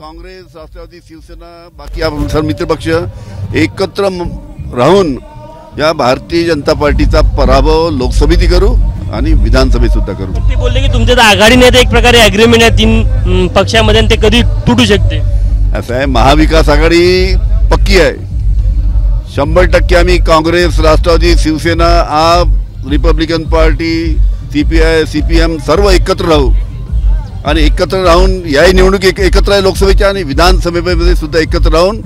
काँग्रेस, राष्ट्रवादी, शिवसेना, बाकी आपण सर्व मित्रपक्ष एकत्र राहून या भारतीय जनता पार्टीचा पराभव लोकसभेत करू आणि विधानसभेत सुद्धा करू। ते बोलले की तुमच्या आघाडी नेते एक प्रकारे एग्रीमेंट आहे तीन पक्षांमध्ये, ते कधी तुटू शकते असं आहे। महाविकास आघाडी पक्की आहे 100%। आम्ही काँग्रेस, राष्ट्रवादी, शिवसेना, आप, रिपब्लिकन पार्टी, सीपीआय, सीपीएम सर्व एकत्र राहू आणि एकत्र राहून याही निवडणूक एकत्र आहे लोकसभेच्या आणि विधानसभेमध्ये सुद्धा एकत्र राहून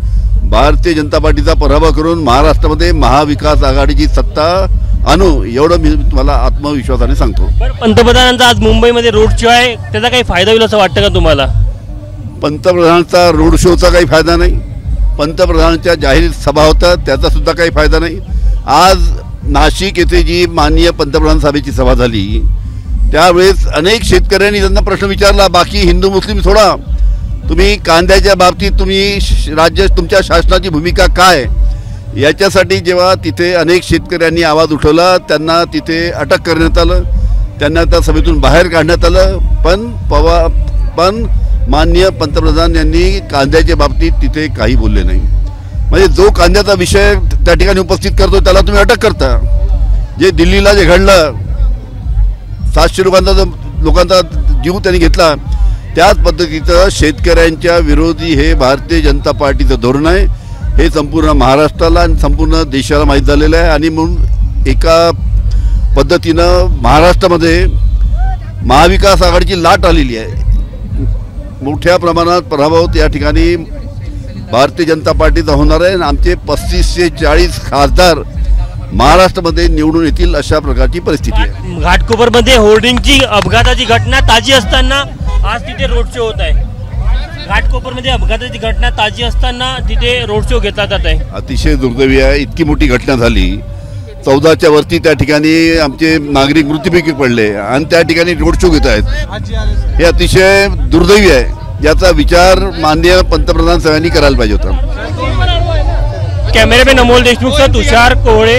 भारतीय जनता पार्टीचा पराभव करून महाराष्ट्रामध्ये महाविकास आघाडीची सत्ता आणू, एवढं मी तुम्हाला आत्मविश्वासाने सांगतो। पंतप्रधानांचा आज मुंबईमध्ये रोड शो आहे, त्याचा काही फायदा होईल असं वाटतं का तुम्हाला? पंतप्रधानांचा रोड शोचा काही फायदा नाही, पंतप्रधानांच्या जाहीर सभा होतात त्याचा सुद्धा काही फायदा नाही। आज नाशिक येथे जी माननीय पंतप्रधान सभेची सभा झाली त्यावेळेस अनेक शेतकऱ्यांनी त्यांना प्रश्न विचारला, बाकी हिंदू मुस्लिम सोडा, तुम्ही कांद्याच्या बाबतीत तुम्ही तुमच्या शासनाची भूमिका काय याच्यासाठी जेव्हा तिथे अनेक शेतकऱ्यांनी आवाज उठवला त्यांना तिथे अटक करण्यात आलं, त्यांना त्या सभेतून बाहेर काढण्यात आलं। पण माननीय पंतप्रधान यांनी कांद्याच्या बाबतीत तिथे काही बोलले नाही। म्हणजे जो कांद्याचा विषय त्या ठिकाणी उपस्थित करतो त्याला तुम्ही अटक करता। जे दिल्लीला जे घडलं 700 लोकांचा जीव त्यांनी घेतला, त्याच पद्धतीचं शेतकऱ्यांच्या विरोधी हे भारतीय जनता पार्टीचं धोरण आहे। हे संपूर्ण महाराष्ट्राला आणि संपूर्ण देशाला माहीत झालेलं आहे आणि म्हणून एका पद्धतीनं महाराष्ट्रामध्ये महाविकास आघाडीची लाट आलेली आहे। मोठ्या प्रमाणात पराभव या ठिकाणी भारतीय जनता पार्टीचा होणार आहे आणि आमचे 35 ते 40 खासदार महाराष्ट्रामध्ये निवडून येतील अशा प्रकारची परिस्थिती आहे। घाटकोपरमध्ये होर्डिंगची अपघाताची घटना ताजी असताना आज तिथे रोड शो होत आहे। घाटकोपरमध्ये अपघाताची घटना ताजी असताना तिथे रोड शो घेतला जात आहे। अतिशय दुर्दैवी आहे, इतकी मोठी घटना झाली, 14च्या वरती त्या ठिकाणी आमचे नागरिक मृत्युमुखी पडले आणि त्या ठिकाणी रोड शो घेत आहेत। हे अतिशय दुर्दैवी आहे, याचा विचार माननीय पंतप्रधान साहेबांनी करायला पाहिजे होता। कॅमेरामॅन अमोल देशमुख, तुषार कोहळे,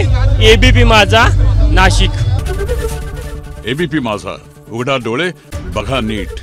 एबीपी माझा, नाशिक। एबीपी माझा, उघडा डोळे बघा नीट।